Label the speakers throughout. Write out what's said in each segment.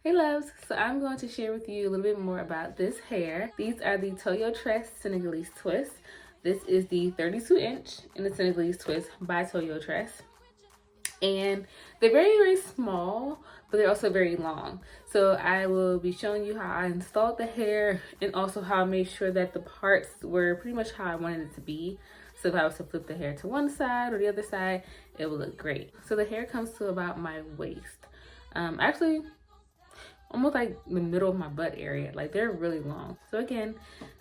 Speaker 1: Hey loves, so I'm going to share with you a little bit more about this hair. These are the Toyotress Senegalese twists. This is the 32-inch in the Senegalese twist by Toyotress. And they're very small, but they're also very long. So I will be showing you how I installed the hair and also how I made sure that the parts were pretty much how I wanted it to be. So if I was to flip the hair to one side or the other side, it will look great. So the hair comes to about my waist. Actually, almost like the middle of my butt area. Like, they're really long. So again,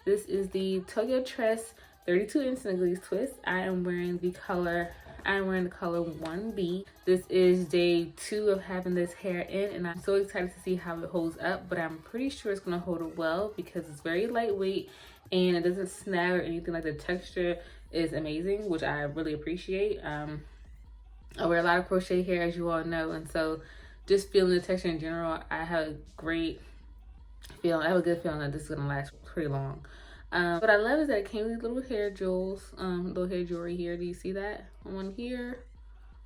Speaker 1: this is the Toyotress 32-inch Senegalese twist. I am wearing the color 1B. This is day 2 of having this hair in, and I'm so excited to see how it holds up, but I'm pretty sure it's gonna hold it well because it's very lightweight and it doesn't snag or anything. Like, the texture is amazing, which I really appreciate. I wear a lot of crochet hair, as you all know, and so just feeling the texture in general, I have a great feeling. I have a good feeling that this is gonna last pretty long. What I love is that it came with these little hair jewels, little hair jewelry here. Do you see that? One here,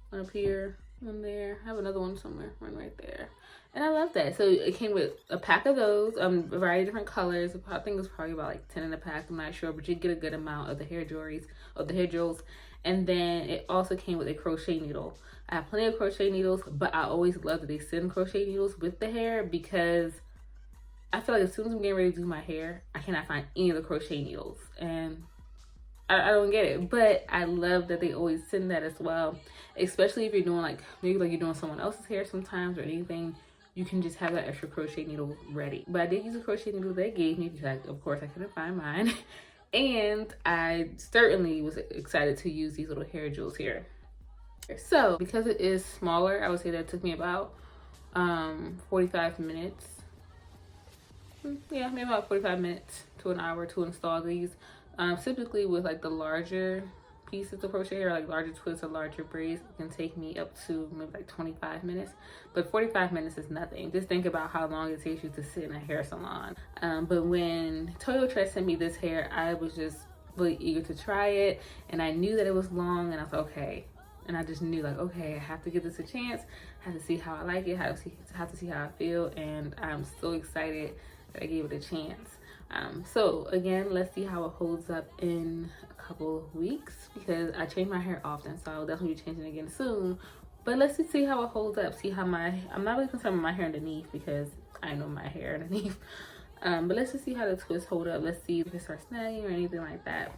Speaker 1: one up here, one there. I have another one somewhere, one right there. And I love that. So it came with a pack of those, a variety of different colors. I think it was probably about like 10 in a pack. I'm not sure, but you get a good amount of the hair jewelries, of the hair jewels. And then it also came with a crochet needle. I have plenty of crochet needles, but I always love that they send crochet needles with the hair because I feel like as soon as I'm getting ready to do my hair, I cannot find any of the crochet needles. And I don't get it, but I love that they always send that as well. Especially if you're doing like, maybe like you're doing someone else's hair sometimes or anything, you can just have that extra crochet needle ready. But I did use a crochet needle they gave me because of course I couldn't find mine. And I certainly was excited to use these little hair jewels here. So because it is smaller, I would say that it took me about 45 minutes. Yeah, maybe about 45 minutes to an hour to install these. Typically with like the larger pieces of crochet or like larger twists or larger braids, it can take me up to maybe like 25 minutes, but 45 minutes is nothing. Just think about how long it takes you to sit in a hair salon. But when Toyotress sent me this hair, I was just really eager to try it, and I knew that it was long, and I was like, okay. And I just knew like, okay, I have to give this a chance. I have to see how I like it, have to see how I feel, and I'm so excited that I gave it a chance. So again, let's see how it holds up in a couple of weeks because I change my hair often, so I'll definitely be changing again soon. But let's just see how it holds up. See how I'm not really concerned with my hair underneath because I know my hair underneath. But let's just see how the twists hold up. Let's see if it starts snagging or anything like that.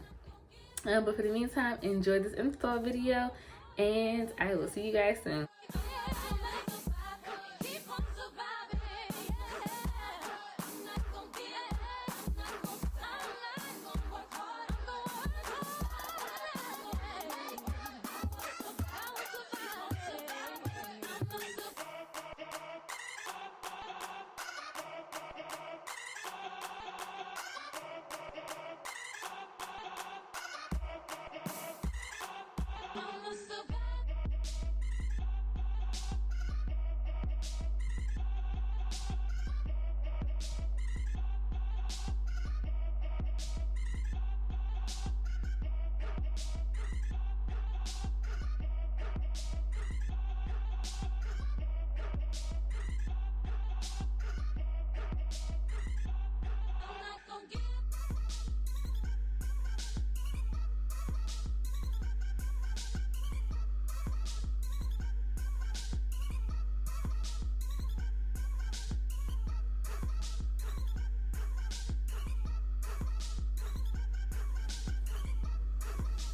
Speaker 1: But for the meantime, enjoy this install video, and I will see you guys soon.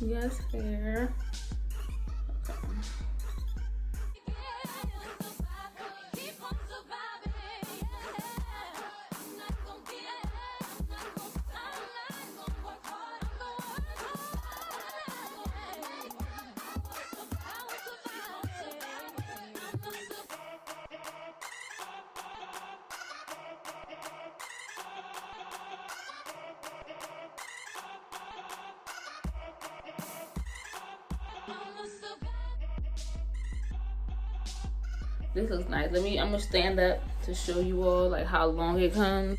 Speaker 1: Yes, hair. Okay. This looks nice. I'm gonna stand up to show you all like how long it comes.